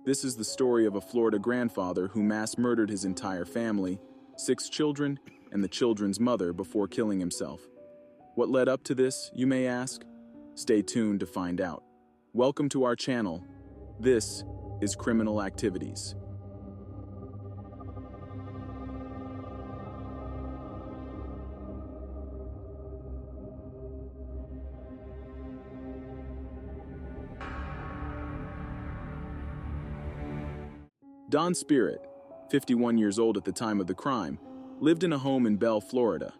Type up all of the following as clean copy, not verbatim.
This is the story of a Florida grandfather who mass murdered his entire family, 6 children, and the children's mother before killing himself. What led up to this, you may ask? Stay tuned to find out. Welcome to our channel. This is Criminal Activities. Don Spirit, 51 years old at the time of the crime, lived in a home in Bell, Florida.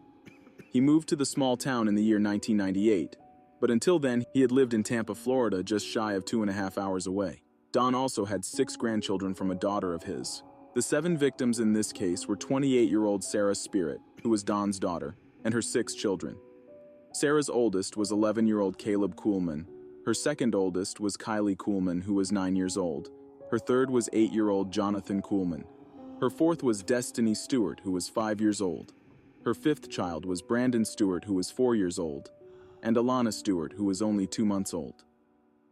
He moved to the small town in the year 1998, but until then he had lived in Tampa, Florida, just shy of 2.5 hours away. Don also had 6 grandchildren from a daughter of his. The 7 victims in this case were 28-year-old Sarah Spirit, who was Don's daughter, and her 6 children. Sarah's oldest was 11-year-old Caleb Kuhlman. Her second oldest was Kylie Kuhlman, who was 9 years old. Her third was 8-year-old Jonathan Kuhlman. Her fourth was Destiny Stewart, who was 5 years old. Her 5th child was Brandon Stewart, who was 4 years old, and Alana Stewart, who was only 2 months old.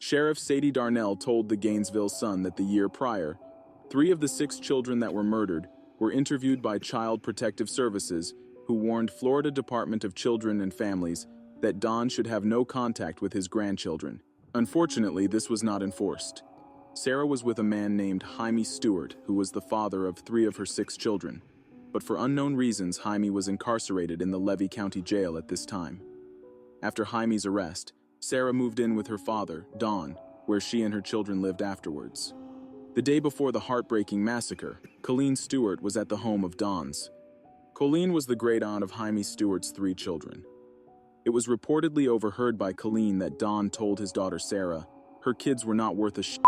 Sheriff Sadie Darnell told the Gainesville Sun that the year prior, 3 of the 6 children that were murdered were interviewed by Child Protective Services, who warned Florida Department of Children and Families that Don should have no contact with his grandchildren. Unfortunately, this was not enforced. Sarah was with a man named Jaime Stewart, who was the father of 3 of her 6 children. But for unknown reasons, Jaime was incarcerated in the Levy County Jail at this time. After Jaime's arrest, Sarah moved in with her father, Don, where she and her children lived afterwards. The day before the heartbreaking massacre, Colleen Stewart was at the home of Don's. Colleen was the great aunt of Jaime Stewart's 3 children. It was reportedly overheard by Colleen that Don told his daughter Sarah, "Her kids were not worth a shit.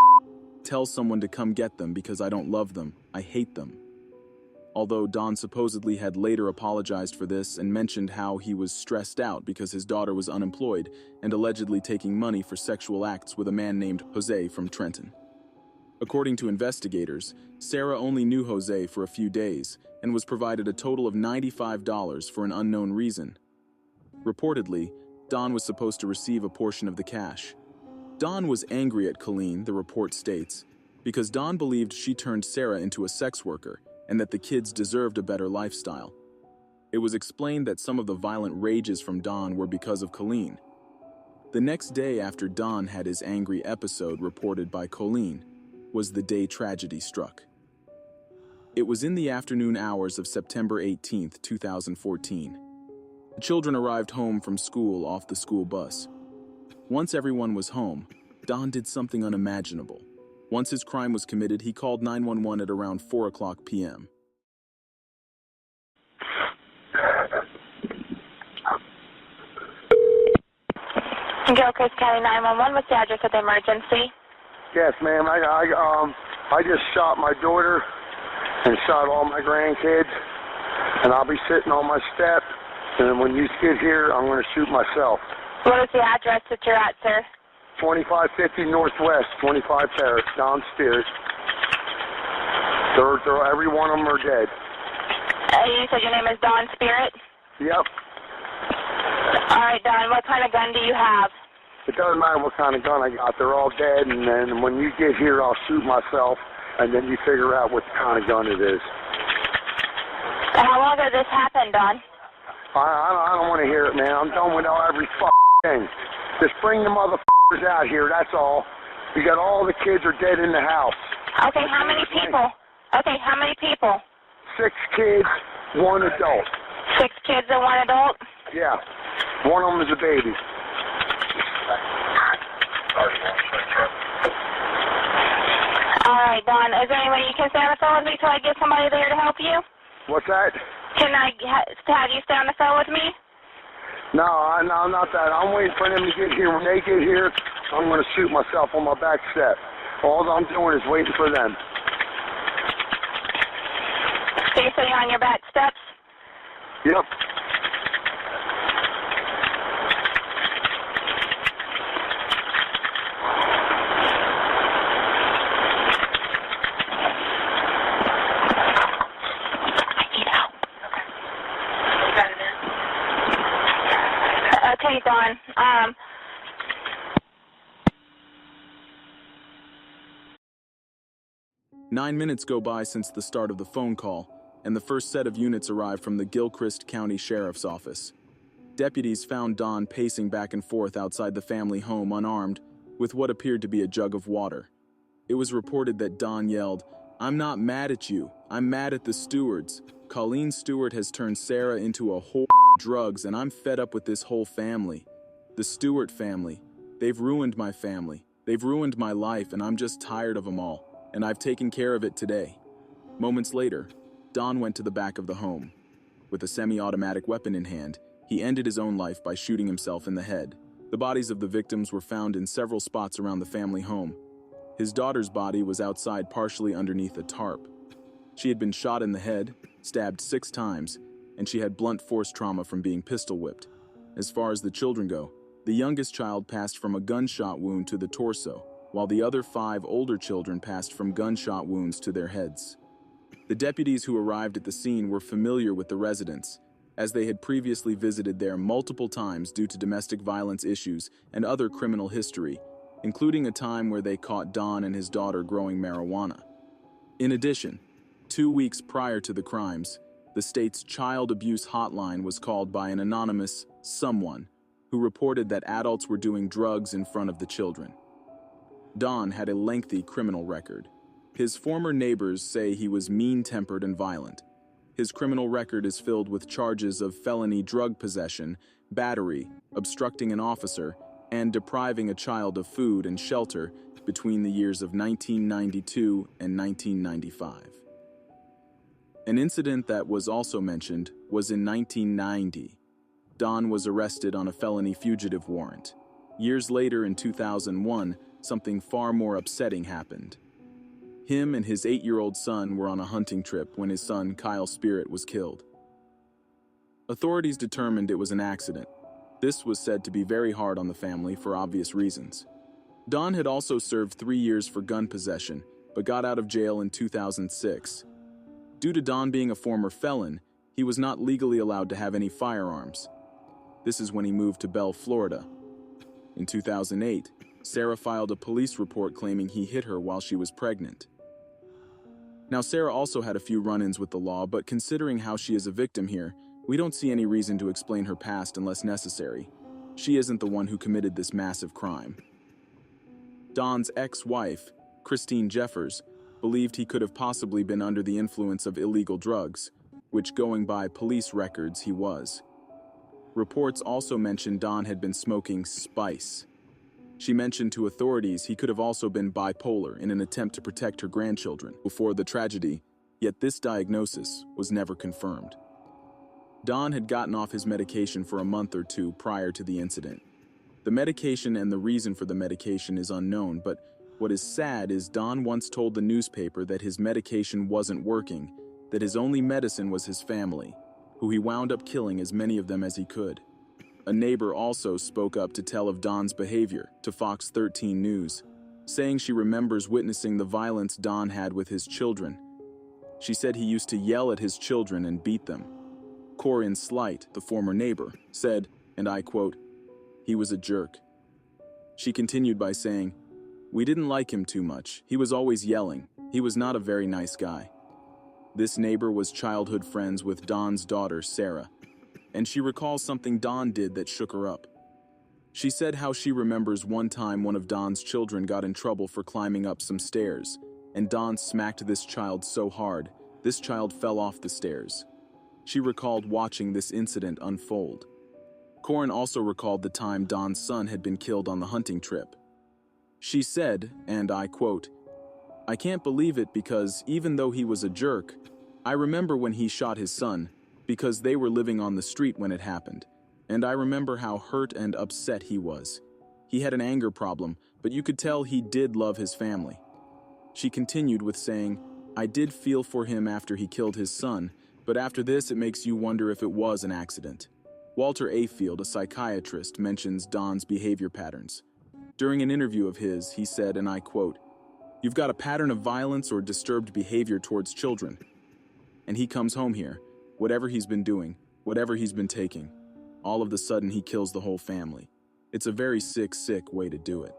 Tell someone to come get them because I don't love them, I hate them." Although Don supposedly had later apologized for this and mentioned how he was stressed out because his daughter was unemployed and allegedly taking money for sexual acts with a man named Jose from Trenton. According to investigators, Sarah only knew Jose for a few days and was provided a total of $95 for an unknown reason. Reportedly, Don was supposed to receive a portion of the cash. Don was angry at Colleen, the report states, because Don believed she turned Sarah into a sex worker and that the kids deserved a better lifestyle. It was explained that some of the violent rages from Don were because of Colleen. The next day after Don had his angry episode reported by Colleen was the day tragedy struck. It was in the afternoon hours of September 18, 2014. The children arrived home from school off the school bus. Once everyone was home, Don did something unimaginable. Once his crime was committed, he called 911 at around 4:00 p.m. Gilchrist County 911, what's the address of the emergency? Yes, ma'am. I just shot my daughter and shot all my grandkids, and I'll be sitting on my step, and when you get here, I'm going to shoot myself. What is the address that you're at, sir? 2550 Northwest, 25 Terrace, Don Spirit. Every one of them are dead. You said your name is Don Spirit? Yep. All right, Don, what kind of gun do you have? It doesn't matter what kind of gun I got. They're all dead, and then when you get here, I'll shoot myself, and then you figure out what kind of gun it is. How long ago did this happen, Don? I don't want to hear it, man. I'm done with every thing. Just bring the motherfuckers out here, that's all. You got all the kids are dead in the house. Okay, how many people? Okay, how many people? 6 kids, 1 adult. 6 kids and 1 adult? Yeah. One of them is a baby. All right, Don. Is there any way you can stay on the phone with me till I get somebody there to help you? What's that? Can I have you stay on the phone with me? No, not that. I'm waiting for them to get here. When they get here, I'm going to shoot myself on my back step. All I'm doing is waiting for them. So you're sitting on your back steps? Yep. Okay, Dawn. 9 minutes go by since the start of the phone call, and the first set of units arrive from the Gilchrist County Sheriff's Office. Deputies found Don pacing back and forth outside the family home unarmed, with what appeared to be a jug of water. It was reported that Don yelled, "I'm not mad at you, I'm mad at the stewards. Colleen Stewart has turned Sarah into a whole drugs, and I'm fed up with this whole family. The Stewart family. They've ruined my family. They've ruined my life, and I'm just tired of them all, and I've taken care of it today." Moments later, Don went to the back of the home. With a semi-automatic weapon in hand, he ended his own life by shooting himself in the head. The bodies of the victims were found in several spots around the family home. His daughter's body was outside, partially underneath a tarp. She had been shot in the head, stabbed 6 times, and she had blunt force trauma from being pistol whipped. As far as the children go, the youngest child passed from a gunshot wound to the torso, while the other 5 older children passed from gunshot wounds to their heads. The deputies who arrived at the scene were familiar with the residence, as they had previously visited there multiple times due to domestic violence issues and other criminal history, including a time where they caught Don and his daughter growing marijuana. In addition, 2 weeks prior to the crimes, the state's child abuse hotline was called by an anonymous someone who reported that adults were doing drugs in front of the children. Don had a lengthy criminal record. His former neighbors say he was mean-tempered and violent. His criminal record is filled with charges of felony drug possession, battery, obstructing an officer, and depriving a child of food and shelter between the years of 1992 and 1995. An incident that was also mentioned was in 1990. Don was arrested on a felony fugitive warrant. Years later, in 2001, something far more upsetting happened. Him and his 8-year-old son were on a hunting trip when his son, Kyle Spirit, was killed. Authorities determined it was an accident. This was said to be very hard on the family for obvious reasons. Don had also served 3 years for gun possession, but got out of jail in 2006. Due to Don being a former felon, he was not legally allowed to have any firearms. This is when he moved to Belle, Florida. In 2008, Sarah filed a police report claiming he hit her while she was pregnant. Now, Sarah also had a few run-ins with the law, but considering how she is a victim here, we don't see any reason to explain her past unless necessary. She isn't the one who committed this massive crime. Don's ex-wife, Christine Jeffers, believed he could have possibly been under the influence of illegal drugs, which, going by police records, he was. Reports also mentioned Don had been smoking spice. She mentioned to authorities he could have also been bipolar in an attempt to protect her grandchildren before the tragedy, yet this diagnosis was never confirmed. Don had gotten off his medication for a month or 2 prior to the incident. The medication and the reason for the medication is unknown, but what is sad is Don once told the newspaper that his medication wasn't working, that his only medicine was his family, who he wound up killing as many of them as he could. A neighbor also spoke up to tell of Don's behavior to Fox 13 News, saying she remembers witnessing the violence Don had with his children. She said he used to yell at his children and beat them. Corinne Slight, the former neighbor, said, and I quote, "He was a jerk." She continued by saying, "We didn't like him too much. He was always yelling. He was not a very nice guy." This neighbor was childhood friends with Don's daughter, Sarah, and she recalls something Don did that shook her up. She said how she remembers one time one of Don's children got in trouble for climbing up some stairs, and Don smacked this child so hard, this child fell off the stairs. She recalled watching this incident unfold. Corinne also recalled the time Don's son had been killed on the hunting trip. She said, and I quote, "I can't believe it because even though he was a jerk, I remember when he shot his son, because they were living on the street when it happened, and I remember how hurt and upset he was. He had an anger problem, but you could tell he did love his family." She continued with saying, "I did feel for him after he killed his son, but after this it makes you wonder if it was an accident." Walter Afield, a psychiatrist, mentions Don's behavior patterns. During an interview of his, he said, and I quote, "You've got a pattern of violence or disturbed behavior towards children. And he comes home here, whatever he's been doing, whatever he's been taking, all of a sudden he kills the whole family. It's a very sick way to do it."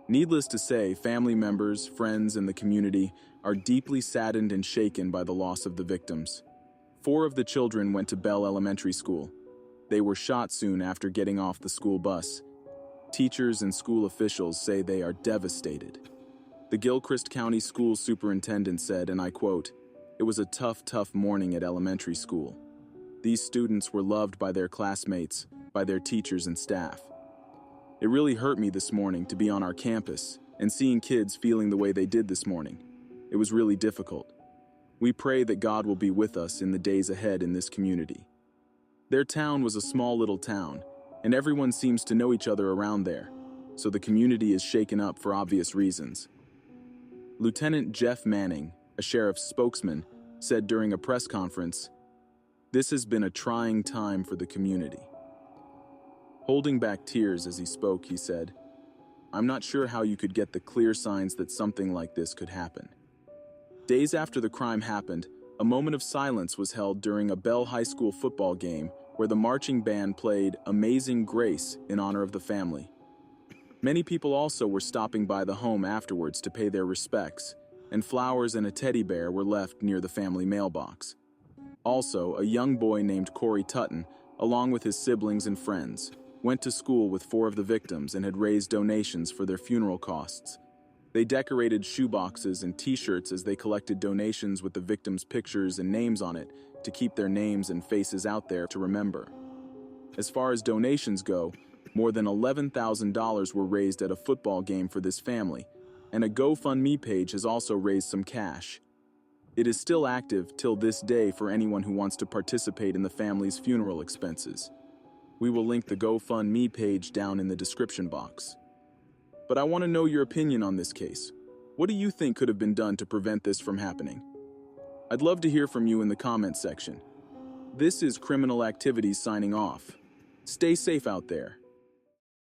Needless to say, family members, friends, and the community are deeply saddened and shaken by the loss of the victims. 4 of the children went to Bell Elementary School. They were shot soon after getting off the school bus. Teachers and school officials say they are devastated. The Gilchrist County School Superintendent said, and I quote, "It was a tough morning at elementary school. These students were loved by their classmates, by their teachers and staff. It really hurt me this morning to be on our campus and seeing kids feeling the way they did this morning. It was really difficult. We pray that God will be with us in the days ahead in this community." Their town was a small little town, and everyone seems to know each other around there, so the community is shaken up for obvious reasons. Lieutenant Jeff Manning, a sheriff's spokesman, said during a press conference, "This has been a trying time for the community." Holding back tears as he spoke, he said, "I'm not sure how you could get the clear signs that something like this could happen." Days after the crime happened, a moment of silence was held during a Bell High School football game where the marching band played Amazing Grace in honor of the family. Many people also were stopping by the home afterwards to pay their respects, and flowers and a teddy bear were left near the family mailbox. Also, a young boy named Corey Tutton, along with his siblings and friends, went to school with 4 of the victims and had raised donations for their funeral costs. They decorated shoeboxes and t-shirts as they collected donations with the victims' pictures and names on it to keep their names and faces out there to remember. As far as donations go, more than $11,000 were raised at a football game for this family, and a GoFundMe page has also raised some cash. It is still active till this day for anyone who wants to participate in the family's funeral expenses. We will link the GoFundMe page down in the description box. But I want to know your opinion on this case. What do you think could have been done to prevent this from happening? I'd love to hear from you in the comments section. This is Criminal Activities signing off. Stay safe out there.